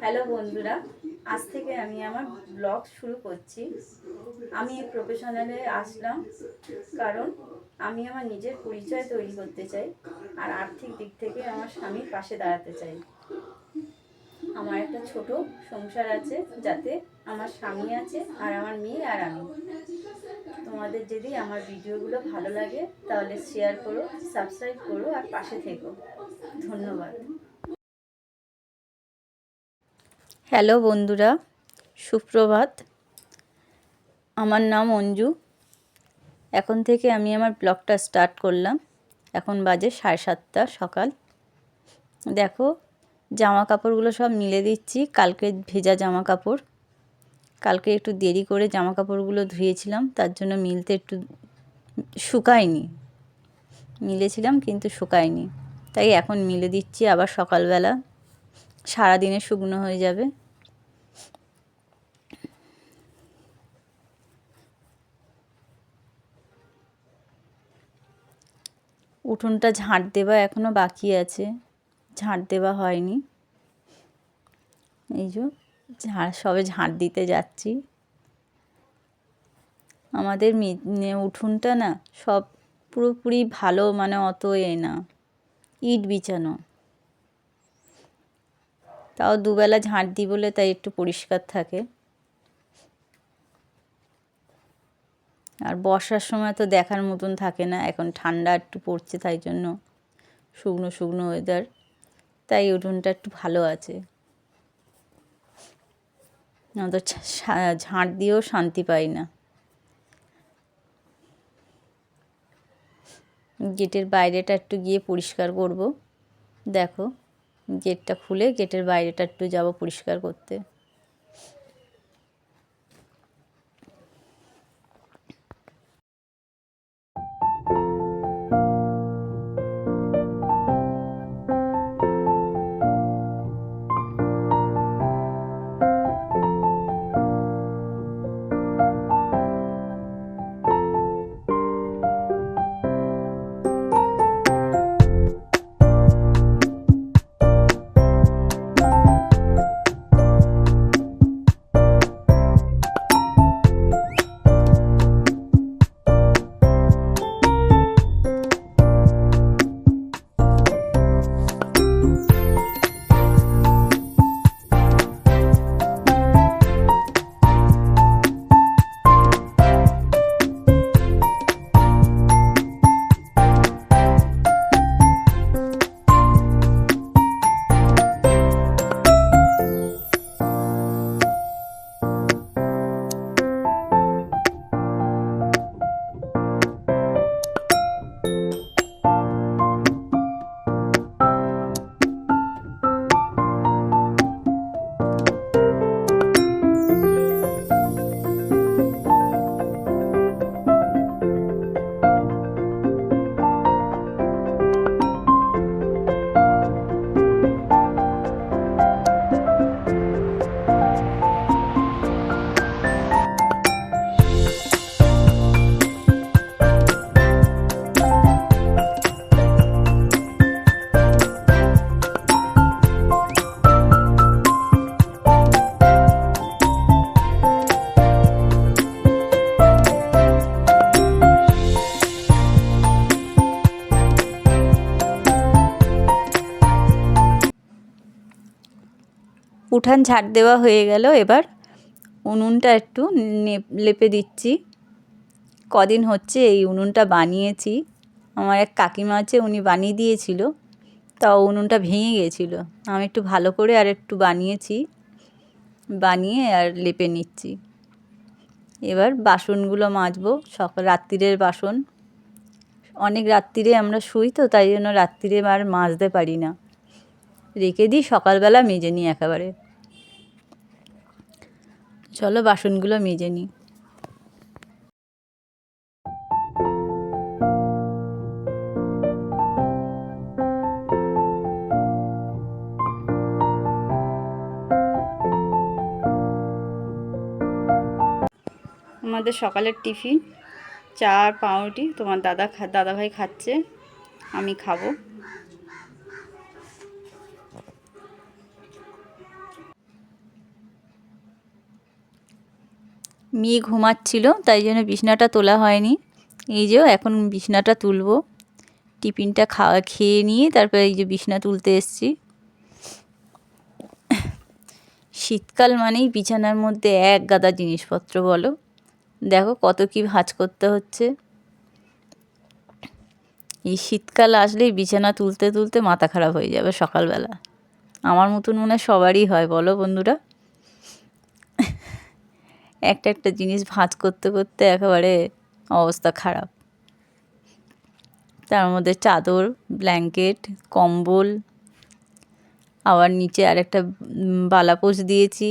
Hello বন্ধুরা, আজ থেকে আমি আমার ব্লগ শুরু করছি। আমি এই প্রফেশনালে আসলাম কারণ আমি আমার নিজের পরিচয় তৈরি করতে চাই আর আর্থিক দিক থেকে আমার স্বামীর পাশে দাঁড়াতে চাই। আমার একটা ছোট সংসার আছে, যাতে আমার স্বামী আছে আর আমার মেয়ে আর আমি। তোমাদের যদি আমার ভিডিওগুলো ভালো লাগে তাহলে শেয়ার করো, সাবস্ক্রাইব করো আর পাশে থেকো। ধন্যবাদ। হ্যালো বন্ধুরা, সুপ্রভাত। আমার নাম অঞ্জু। এখন থেকে আমি আমার ব্লগটা স্টার্ট করলাম। এখন বাজে 7:30 সকাল। দেখো, জামা কাপড়গুলো সব মিলে দিচ্ছি। কালকে ভেজা জামা কাপড়, কালকে একটু দেরি করে জামা কাপড়গুলো ধুয়েছিলাম, তার জন্য মিলতে একটু শুকায়নি। মিলেছিলাম কিন্তু শুকায়নি, তাই এখন মিলে দিচ্ছি। আবার সকালবেলা সারাদিনে শুকনো হয়ে যাবে। উঠোনটা ঝাঁট দেওয়া এখনও বাকি আছে, ঝাঁট দেওয়া হয়নি। এই যে সবে ঝাঁট দিতে যাচ্ছি। আমাদের উঠোনটা না সব পুরোপুরি ভালো, মানে অত না, ইট বিছানো। তাও দুবেলা ঝাঁট দিই বলে তাই একটু পরিষ্কার থাকে। আর বর্ষার সময় তো দেখার মতন থাকে না, এখন ঠান্ডা একটু পড়ছে, তাই জন্য শুকনো শুকনো ওয়েদার, তাই উঠোনটা একটু ভালো আছে। নয়তো ঝাঁট দিয়েও শান্তি পাই না। গেটের বাইরেটা একটু গিয়ে পরিষ্কার করব। দেখো, গেটটা খুলে গেটের বাইরেটা একটু যাব পরিষ্কার করতে। উঠান ঝাড় দেওয়া হয়ে গেল। এবার উনুনটা একটু লেপে দিচ্ছি। কদিন হচ্ছে এই উনুনটা বানিয়েছি। আমার এক কাকিমা আছে, উনি বানিয়ে দিয়েছিল, তাও উনুনটা ভেঙে গিয়েছিল। আমি একটু ভালো করে আর একটু বানিয়েছি, বানিয়ে আর লেপে নিচ্ছি। এবার বাসনগুলো মাজবো, রাত্তিরের বাসন। অনেক রাত্তিরে আমরা শুই তো, তাই জন্য রাত্তিরে আর মাজতে পারি না, রেখে দিই, সকালবেলা মেজে নিই একেবারে। চলো বাসনগুলো মেজে নিই। আমাদের সকালের টিফিন চা আর পাউরুটি। তোমার দাদাভাই খাচ্ছে, আমি খাবো। মেয়ে ঘুমাচ্ছিল, তাই জন্য বিছনাটা তোলা হয়নি। এই যে এখন বিছনাটা তুলবো, টিফিনটা খেয়ে নিয়ে তারপরে এই যে বিছনা তুলতে এসছি। শীতকাল মানেই বিছানার মধ্যে এক গাদা জিনিসপত্র, বলো। দেখো কত কি ভাঁজ করতে হচ্ছে। এই শীতকাল আসলেই বিছানা তুলতে তুলতে মাথা খারাপ হয়ে যাবে সকালবেলা। আমার মতন মনে হয় সবারই হয়, বলো বন্ধুরা। একটা একটা জিনিস ভাঁজ করতে করতে একেবারে অবস্থা খারাপ। তার মধ্যে চাদর, ব্ল্যাঙ্কেট, কম্বল, আবার নিচে আরেকটা বালাপোষ দিয়েছি,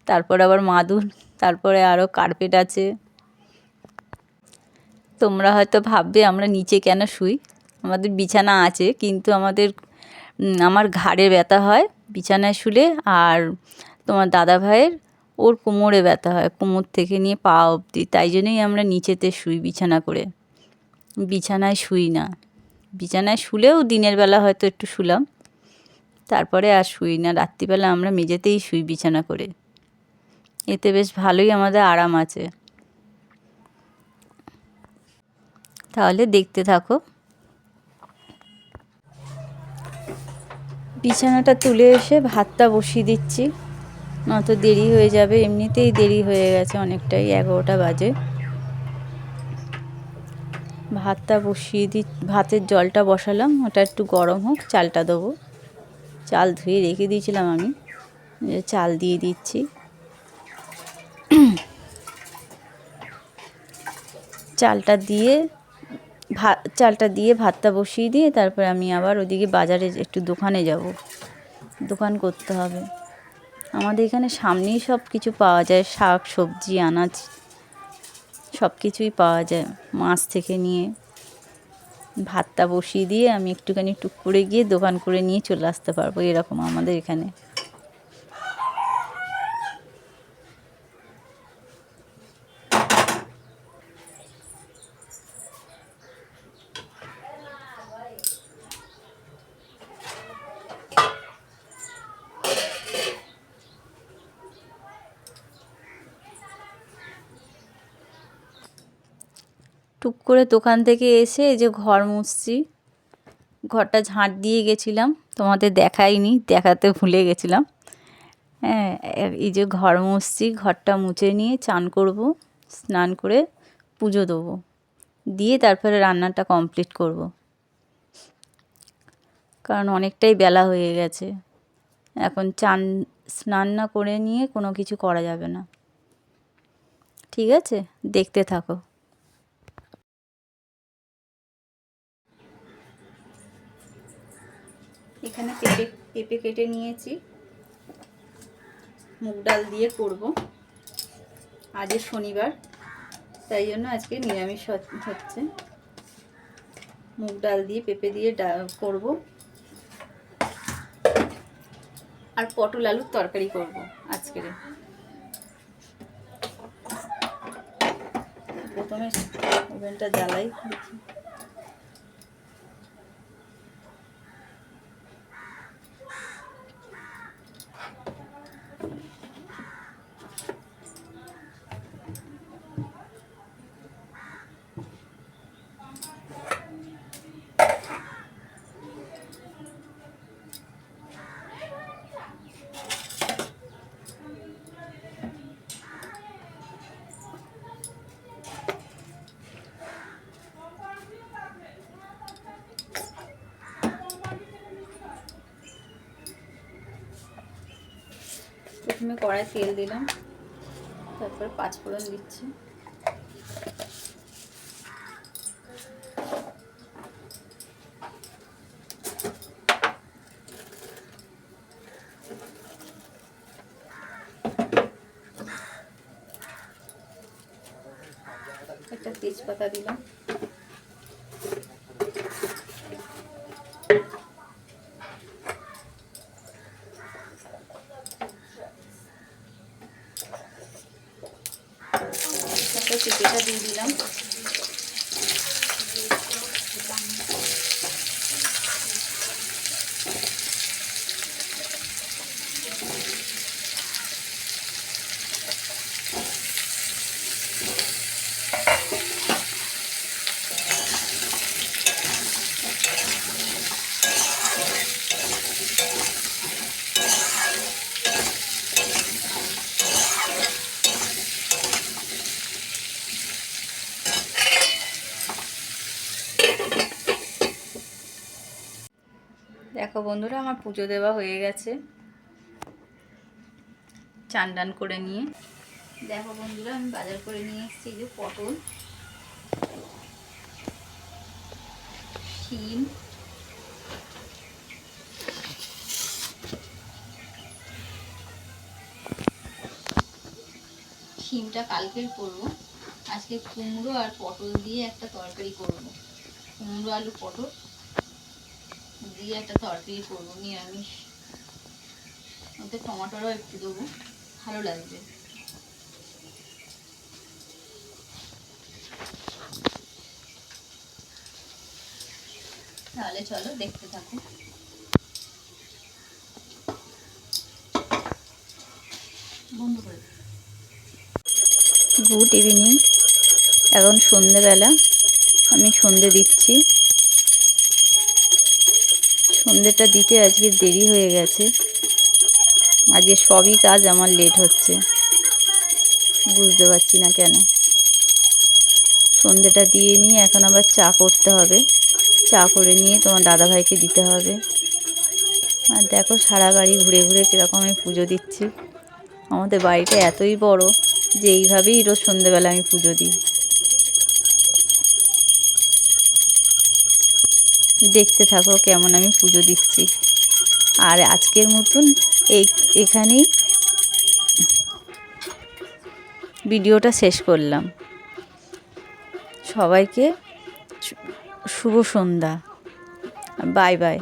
তারপর আবার মাদুর, তারপরে আরও কার্পেট আছে। তোমরা হয়তো ভাববে আমরা নিচে কেন শুই। আমাদের বিছানা আছে, কিন্তু আমার ঘাড়ে ব্যথা হয় বিছানায় শুলে, আর তোমার দাদা ভাইয়ের ওর কোমরে ব্যথা হয়, কোমর থেকে নিয়ে পা অবধি। তাই জন্যই আমরা নিচেতে শুই বিছানা করে, বিছানায় শুই না। বিছানায় শুলেও দিনের বেলা হয়তো একটু শুলাম, তারপরে আর শুই না। রাত্রিবেলা আমরা মেঝেতেই শুই বিছানা করে, এতে বেশ ভালোই আমাদের আরাম আছে। তাহলে দেখতে থাকো। বিছানাটা তুলে এসে ভাতটা বসিয়ে দিচ্ছি, নয়তো দেরি হয়ে যাবে। এমনিতেই দেরি হয়ে গেছে অনেকটাই, 11টা বাজে। ভাতটা বসিয়ে ভাতের জলটা বসালাম, ওটা একটু গরম হোক, চালটা দেবো। চাল ধুয়ে রেখে দিয়েছিলাম আমি, চাল দিয়ে দিচ্ছি। চালটা দিয়ে ভাতটা বসিয়ে দিয়ে তারপরে আমি আবার ওদিকে বাজারে একটু দোকানে যাব, দোকান করতে হবে। আমাদের এখানে সামনেই সব কিছু পাওয়া যায়, শাক সবজি আনাজ সব কিছুই পাওয়া যায়, মাছ থেকে নিয়ে। ভাতটা বসিয়ে দিয়ে আমি একটুখানি টুক করে গিয়ে দোকান করে নিয়ে চলে আসতে পারবো, এরকম আমাদের এখানে। টুক করে দোকান থেকে এসে এই যে ঘর মুছছি, ঘরটা ঝাঁট দিয়ে গেছিলাম, তোমাদের দেখাইনি, দেখাতে ভুলে গেছিলাম। হ্যাঁ, এই যে ঘর মুছছি, ঘরটা মুছে নিয়ে চান করব, স্নান করে পুজো দেবো, দিয়ে তারপরে রান্নাটা কমপ্লিট করব, কারণ অনেকটাই বেলা হয়ে গেছে। এখন স্নান না করে নিয়ে কোনো কিছু করা যাবে না। ঠিক আছে, দেখতে থাকো। এখানে পেঁপে কেটে নিয়েছি, মুগ ডাল দিয়ে করব। আজ শনিবার, তাই জন্য আজকে নিরামিষ হচ্ছে। মুগ ডাল দিয়ে পেঁপে দিয়ে করব, আর পটল আলুর তরকারি করব আজকে। প্রথমে ওভেনটা জ্বালাই, দেখি। প্রথমে কড়াই তেল দিলাম, তারপর পাঁচফোড়ন দিচ্ছি। একটা তেজপাতা দিলাম, তারপর পেঁপেটা দিয়ে দিলাম। দেখো বন্ধুরা, আমার পুজো দেওয়া হয়ে গেছে চান টান করে নিয়ে। দেখো বন্ধুরা, আমি বাজার করে নিয়ে এসেছি যে পটল, শিম, শিমটা কালকের করবো, আজকে কুমড়ো আর পটল দিয়ে একটা তরকারি করবো। কুমড়ো আলু পটল দিয়ে একটা তরকারি করবো নিরামিষ, ওতে টমাটোরও একটু দেবো, ভালো লাগবে। তাহলে চলো দেখতে থাকো। গুড ইভিনিং, এখন সন্ধেবেলা, আমি সন্ধে দিচ্ছি। সন্ধেটা দিতে আজকে দেরি হয়ে গেছে, আজকে সবই কাজ আমার লেট হচ্ছে, বুঝতে পারছি না কেন। সন্ধেটা দিয়ে নিয়ে এখন আবার চা করতে হবে, চা করে নিয়ে তোমার দাদাভাইকে দিতে হবে। আর দেখো সারা বাড়ি ঘুরে ঘুরে কীরকম আমি পুজো দিচ্ছি। আমাদের বাড়িটা এতই বড় যে এইভাবেই রোজ সন্ধেবেলা আমি পুজো দিই। দেখতে থাকো কেমন আমি পুজো দিচ্ছি। আর আজকের মতন এখানেই ভিডিওটা শেষ করলাম। সবাইকে শুভ সন্ধ্যা, বাই বাই।